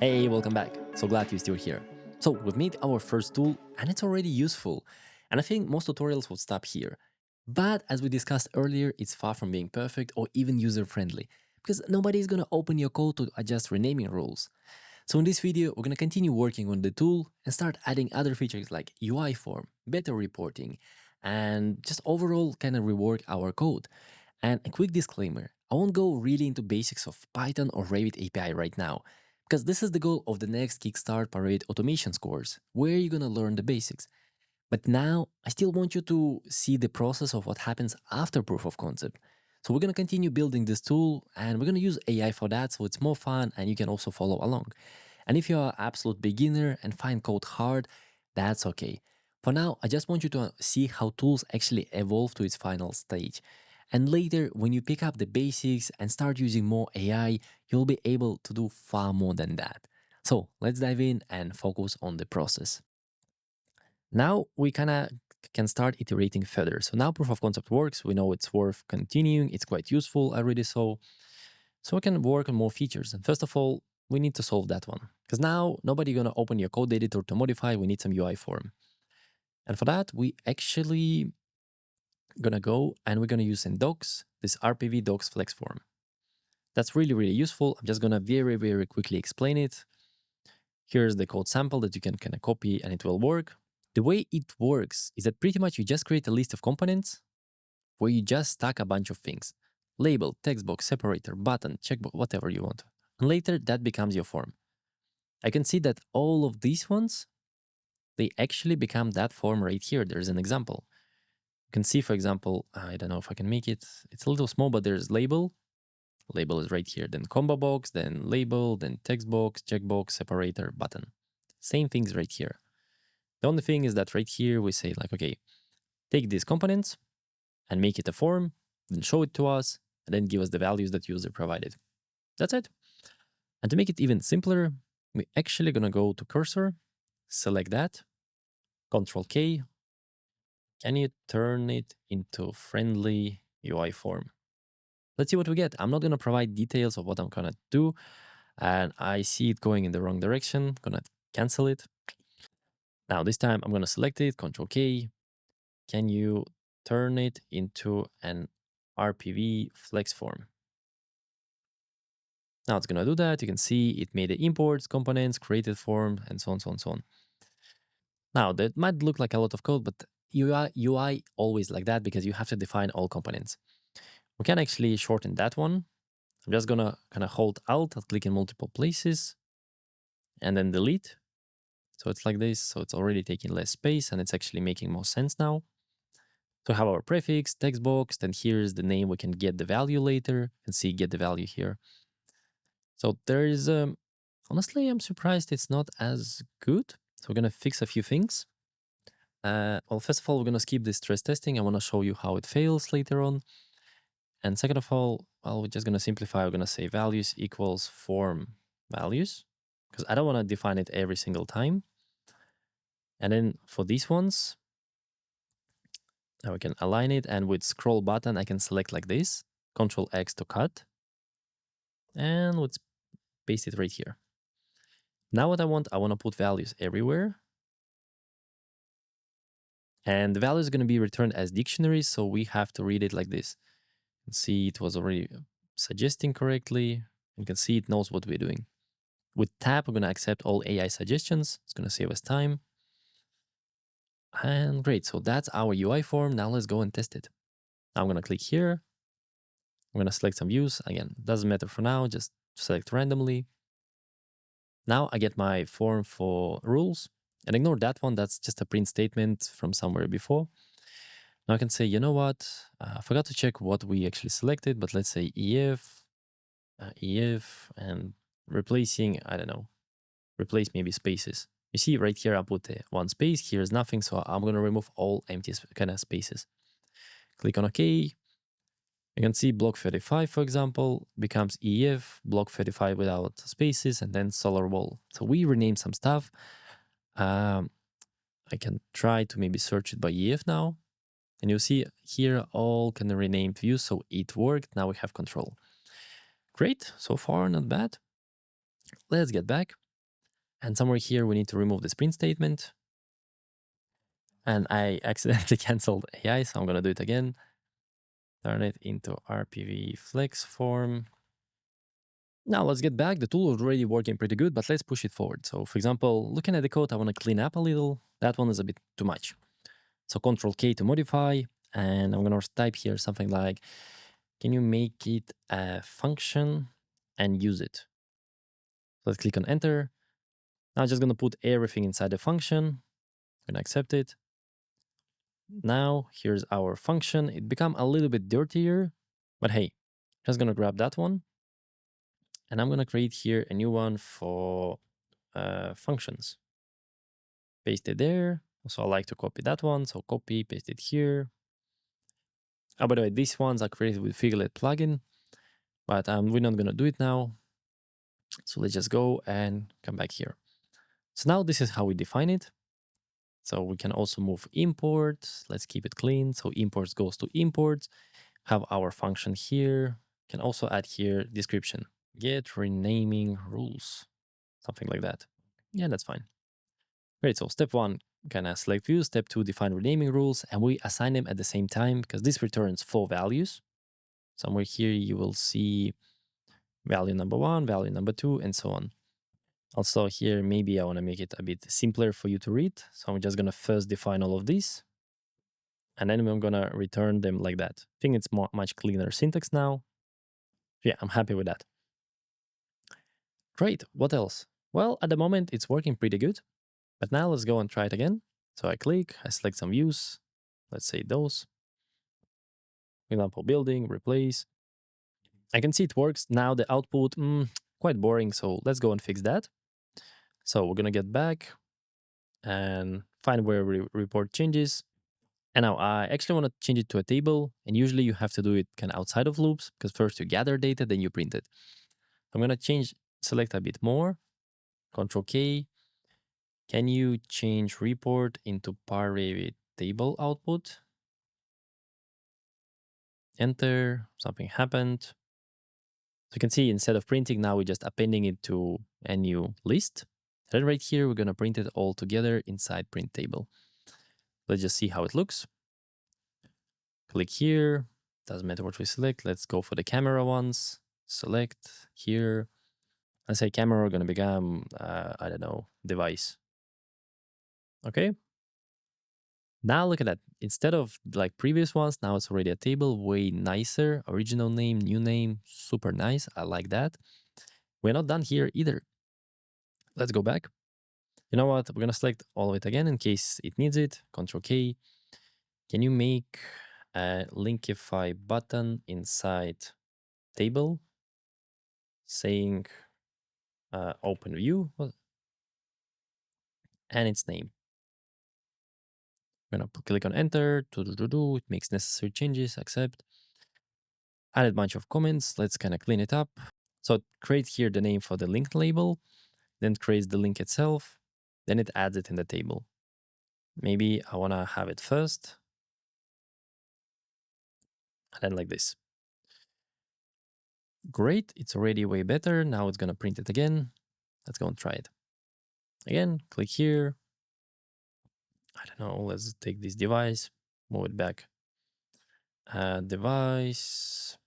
Hey, welcome back. So glad you're still here. So we've made our first tool and it's already useful. And I think most tutorials would stop here. But as we discussed earlier, it's far from being perfect or even user-friendly because nobody is going to open your code to adjust renaming rules. So in this video, we're going to continue working on the tool and start adding other features like UI form, better reporting, and just overall kind of rework our code. And a quick disclaimer, I won't go really into basics of Python or Revit API right now, because this is the goal of the next Kickstart pyRevit automations course, where you're gonna learn the basics. But now, I still want you to see the process of what happens after proof of concept. So we're gonna continue building this tool, and we're gonna use AI for that, so it's more fun and you can also follow along. And if you're an absolute beginner and find code hard, that's okay. For now, I just want you to see how tools actually evolve to its final stage. And later, when you pick up the basics and start using more AI, you'll be able to do far more than that. So let's dive in and focus on the process. Now we kind of can start iterating further. So now proof of concept works. We know it's worth continuing. It's quite useful already. So we can work on more features. And first of all, we need to solve that one because now nobody gonna open your code editor to modify. We need some UI form. And for that, we actually gonna go and we're gonna use in docs, this RPV docs flex form. That's really, really useful. I'm just gonna very, very quickly explain it. Here's the code sample that you can kind of copy and it will work. The way it works is that pretty much you just create a list of components where you just stack a bunch of things. Label, text box, separator, button, checkbox, whatever you want. And later that becomes your form. I can see that all of these ones, they actually become that form right here. There's an example. You can see, for example, I don't know if I can make it. It's a little small, but there's label. Label is right here. Then combo box, then label, then text box, checkbox, separator, button. Same things right here. The only thing is that right here we say like, okay, take these components and make it a form, then show it to us, and then give us the values that user provided. That's it. And to make it even simpler, we're actually gonna go to cursor, select that, Control K. Can you turn it into friendly UI form? Let's see what we get. I'm not gonna provide details of what I'm gonna do, and I see it going in the wrong direction. Gonna cancel it. Now this time I'm gonna select it, Control K. Can you turn it into an RPV flex form? Now it's gonna do that. You can see it made the imports, components, created form, and so on, so on, so on. Now that might look like a lot of code, but UI always like that because you have to define all components. We can actually shorten that one. I'm just gonna kind of hold Alt, I'll click in multiple places, and then delete. So it's like this. So it's already taking less space and it's actually making more sense now. So we have our prefix, text box, then here's the name. We can get the value later. You can see get the value here. So there is, honestly, I'm surprised it's not as good. So we're gonna fix a few things. Well, first of all, we're gonna skip this stress testing. I wanna show you how it fails later on. And second of all, well, we're just gonna simplify. We're gonna say values equals form values because I don't wanna define it every single time. And then for these ones, now we can align it, and with scroll button, I can select like this, Control X to cut, and let's paste it right here. Now what I want to put values everywhere. And the value is going to be returned as dictionaries, so we have to read it like this. You can see it was already suggesting correctly. You can see it knows what we're doing. With tab, we're going to accept all AI suggestions. It's going to save us time. And great, so that's our UI form. Now let's go and test it. Now I'm going to click here. I'm going to select some views. Again, doesn't matter for now, just select randomly. Now I get my form for rules. And ignore that one, that's just a print statement from somewhere before. Now I can say, you know what, I forgot to check what we actually selected, but let's say EF, and replacing, I don't know, replace maybe spaces. You see right here, I put one space, here's nothing, so I'm gonna remove all empty kind of spaces. Click on OK. You can see block 35, for example, becomes EF, block 35 without spaces, and then solar wall. So we rename some stuff. I can try to maybe search it by EF now. And you'll see here all kind of renamed views. So it worked. Now we have control. Great. So far, not bad. Let's get back. And somewhere here, we need to remove this print statement. And I accidentally canceled AI, so I'm going to do it again. Turn it into RPV flex form. Now let's get back. The tool is already working pretty good, but let's push it forward. So for example, looking at the code, I want to clean up a little. That one is a bit too much. So Control K to modify, and I'm going to type here something like, can you make it a function and use it? Let's click on enter. Now I'm just going to put everything inside the function. I'm going to accept it. Now here's our function. It become a little bit dirtier, but hey, just going to grab that one. And I'm going to create here a new one for functions. Paste it there. Also, I like to copy that one. So copy, paste it here. Oh, by the way, these ones are created with Figlet plugin, but we're not going to do it now. So let's just go and come back here. So now this is how we define it. So we can also move imports. Let's keep it clean. So imports goes to imports. Have our function here. Can also add here description. Get renaming rules. Something like that. Yeah, that's fine. Great. So step one, gonna select view. Step two, define renaming rules. And we assign them at the same time because this returns 4 values. Somewhere here you will see value number 1, value number 2, and so on. Also here, maybe I want to make it a bit simpler for you to read. So I'm just going to first define all of these. And then I'm going to return them like that. I think it's much cleaner syntax now. Yeah, I'm happy with that. Great. What else? Well, at the moment, it's working pretty good. But now let's go and try it again. So I click, I select some views. Let's say those. For example, building, replace. I can see it works. Now the output, quite boring. So let's go and fix that. So we're going to get back and find where we report changes. And now I actually want to change it to a table. And usually you have to do it kind of outside of loops because first you gather data, then you print it. I'm going to select a bit more. Control K. Can you change report into pyRevit table output? Enter, something happened. So you can see instead of printing, now we're just appending it to a new list. Then right here, we're going to print it all together inside print table. Let's just see how it looks. Click here. Doesn't matter what we select. Let's go for the camera ones. Select here. Let's say camera going to become, I don't know, device. Okay. Now look at that. Instead of like previous ones, now it's already a table, way nicer. Original name, new name, super nice. I like that. We're not done here either. Let's go back. You know what? We're going to select all of it again in case it needs it. Control K. Can you make a linkify button inside table saying open view and its name? I'm going to click on enter. It makes necessary changes. Accept. Add a bunch of comments. Let's kind of clean it up. So it creates here the name for the link label, then creates the link itself, then it adds it in the table. Maybe I want to have it first, and then like this. Great, it's already way better. Now it's going to print it again. Let's go and try it. Again, click here. I don't know, let's take this device, move it back. Device,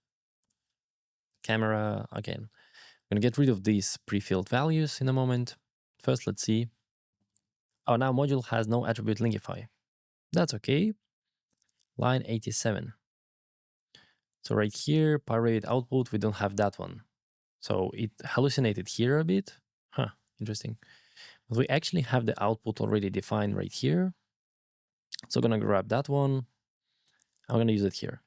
camera, again. I'm going to get rid of these pre-filled values in a moment. First, let's see. Oh, now module has no attribute linkify. That's okay. Line 87. So right here, pyRevit output, we don't have that one. So it hallucinated here a bit. Huh, interesting. But we actually have the output already defined right here. So I'm going to grab that one. I'm going to use it here.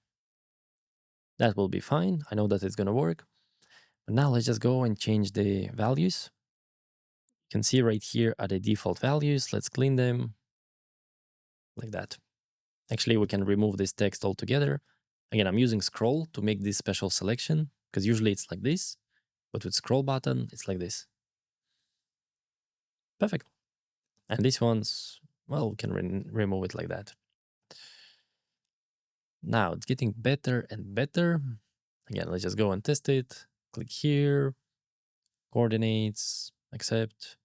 That will be fine. I know that it's going to work. But now let's just go and change the values. You can see right here are the default values. Let's clean them like that. Actually, we can remove this text altogether. Again, I'm using scroll to make this special selection because usually it's like this, but with scroll button, it's like this. Perfect. And these ones, well, we can remove it like that. Now it's getting better and better. Again, let's just go and test it. Click here, coordinates, accept.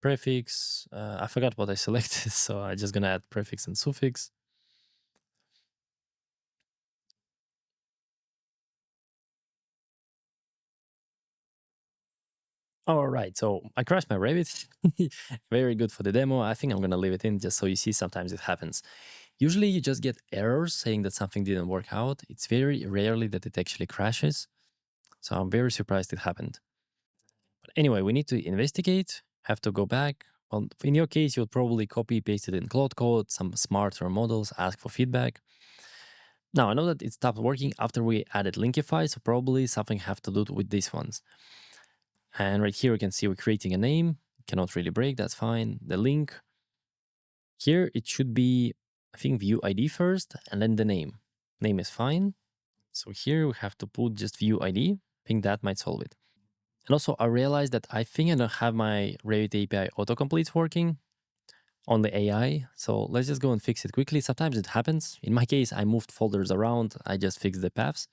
prefix. I forgot what I selected, so I'm just gonna add prefix and suffix. All right, so I crashed my Revit. Very good for the demo. I think I'm gonna leave it in just so you see sometimes it happens. Usually you just get errors saying that something didn't work out. It's very rarely that it actually crashes. So I'm very surprised it happened. But anyway, we need to investigate, have to go back. Well, in your case, you'll probably copy paste it in Cloud Code, some smarter models, ask for feedback. Now, I know that it stopped working after we added Linkify, so probably something have to do with these ones. And right here, you can see we're creating a name. Cannot really break, that's fine. The link. Here, it should be, I think, view ID first, and then the name. Name is fine. So here we have to put just view ID. I think that might solve it. And also, I realized that I think I don't have my Revit API autocompletes working on the AI. So let's just go and fix it quickly. Sometimes it happens. In my case, I moved folders around. I just fixed the paths.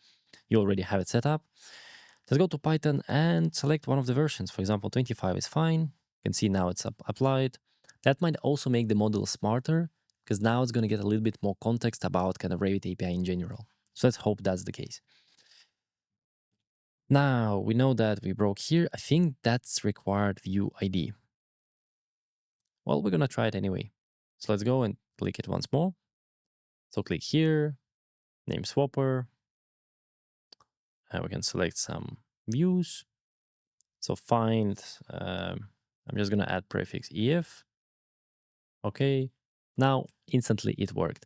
You already have it set up. Let's go to Python and select one of the versions. For example, 25 is fine. You can see now it's applied. That might also make the model smarter because now it's going to get a little bit more context about kind of Revit API in general. So let's hope that's the case. Now we know that we broke here. I think that's required view ID. Well, we're going to try it anyway. So let's go and click it once more. So click here, name swapper, and we can select some views. So find, I'm just going to add prefix EF. Okay. Now instantly it worked.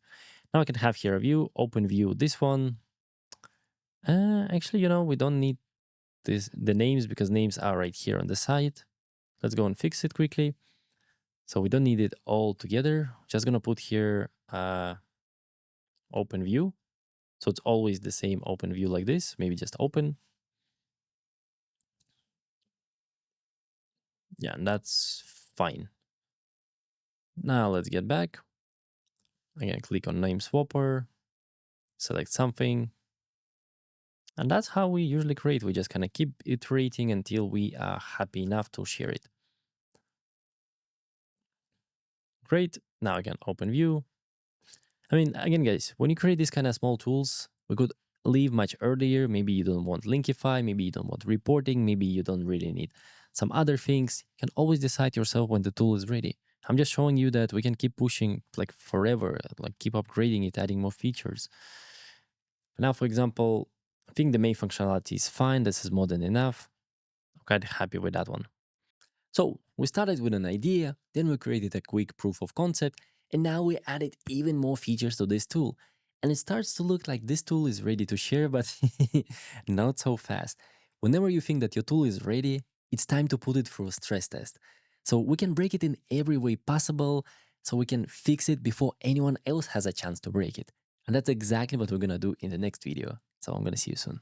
Now I can have here a view, open view, this one. Actually, we don't need the names because names are right here on the side. Let's go and fix it quickly. So we don't need it all together. Just gonna put here open view. So it's always the same open view like this. Maybe just open. Yeah, and that's fine. Now let's get back. I'm gonna click on name swapper, select something. And that's how we usually create. We just kind of keep iterating until we are happy enough to share it. Great. Now again, open view. I mean, again, guys, when you create these kind of small tools, we could leave much earlier. Maybe you don't want Linkify, maybe you don't want reporting, maybe you don't really need some other things. You can always decide yourself when the tool is ready. I'm just showing you that we can keep pushing like forever, like keep upgrading it, adding more features. Now, for example, I think the main functionality is fine. This is more than enough. I'm quite happy with that one. So we started with an idea, then we created a quick proof of concept, and now we added even more features to this tool. And it starts to look like this tool is ready to share, but not so fast. Whenever you think that your tool is ready, it's time to put it through a stress test. So we can break it in every way possible, so we can fix it before anyone else has a chance to break it. And that's exactly what we're gonna do in the next video. So I'm gonna see you soon.